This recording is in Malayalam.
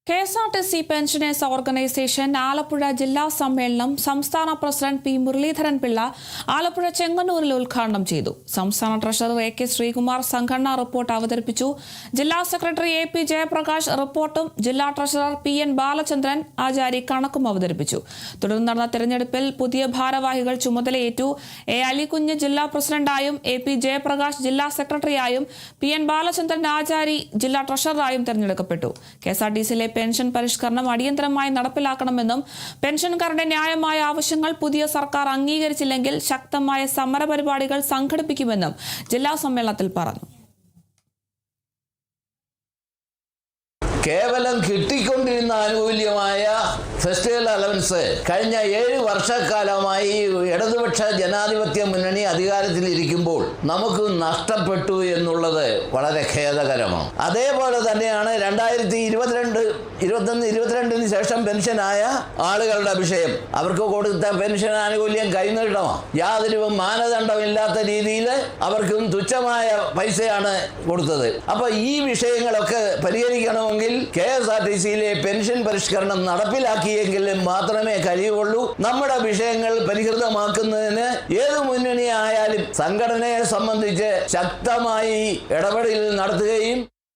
KSRTC Pensioners Organization ആലപ്പുഴ ജില്ലാ സമ്മേളനം സംസ്ഥാന പ്രസിഡന്റ് പി മുരളീധരൻ പിള്ള ആലപ്പുഴ ചെങ്ങന്നൂരിൽ ഉദ്ഘാടനം ചെയ്തു. സംസ്ഥാന ട്രഷറർ AK ശ്രീകുമാർ സംഘടനാ റിപ്പോർട്ട് അവതരിപ്പിച്ചു. ജില്ലാ സെക്രട്ടറി AP ജയപ്രകാശ് റിപ്പോർട്ടും ജില്ലാ ട്രഷറർ PN ബാലചന്ദ്രൻ ആചാരി കണക്കും അവതരിപ്പിച്ചു. തുടർന്ന് നടന്ന തെരഞ്ഞെടുപ്പിൽ പുതിയ ഭാരവാഹികൾ ചുമതലയേറ്റു. A അലികുഞ്ഞ് ജില്ലാ പ്രസിഡന്റായും AP ജയപ്രകാശ് ജില്ലാ സെക്രട്ടറിയായും PN ബാലചന്ദ്രൻ ആചാരി ജില്ലാ ട്രഷററായും തെരഞ്ഞെടുക്കപ്പെട്ടു. KSRTCയിലെ പെൻഷൻ പരിഷ്കരണം അടിയന്തരമായി നടപ്പിലാക്കണമെന്നും പെൻഷൻകാരുടെ ന്യായമായ ആവശ്യങ്ങൾ പുതിയ സർക്കാർ അംഗീകരിച്ചില്ലെങ്കിൽ ശക്തമായ സമരപരിപാടികൾ സംഘടിപ്പിക്കുമെന്നും ജില്ലാ സമ്മേളനത്തിൽ പറഞ്ഞു. കേവലം കിട്ടിക്കൊണ്ടിരുന്ന ആനുകൂല്യമായ ഫെസ്റ്റിവൽ അലവൻസ് കഴിഞ്ഞ 7 വർഷക്കാലമായി ഇടതുപക്ഷ ജനാധിപത്യ മുന്നണി അധികാരത്തിലിരിക്കുമ്പോൾ നമുക്ക് നഷ്ടപ്പെട്ടു എന്നുള്ളത് വളരെ ഖേദകരമാണ്. അതേപോലെ തന്നെയാണ് 2022 ശേഷം പെൻഷനായ ആളുകളുടെ വിഷയം. അവർക്ക് കൊടുത്ത പെൻഷൻ ആനുകൂല്യം കൈനീട്ടമാണ്. യാതൊരു മാനദണ്ഡമില്ലാത്ത രീതിയിൽ അവർക്കും തുച്ഛമായ പൈസയാണ് കൊടുത്തത്. അപ്പോൾ ഈ വിഷയങ്ങളൊക്കെ പരിഹരിക്കണമെങ്കിൽ KSRTCയിലെ പെൻഷൻ പരിഷ്കരണം നടപ്പിലാക്കിയെങ്കിൽ മാത്രമേ കഴിയുള്ളൂ. നമ്മുടെ വിഷയങ്ങൾ പരിഹൃതമാക്കുന്നതിന് ഏത് മുന്നണി ആയാലും സംഘടനയെ സംബന്ധിച്ച് ശക്തമായി ഇടപെടൽ നടത്തുകയും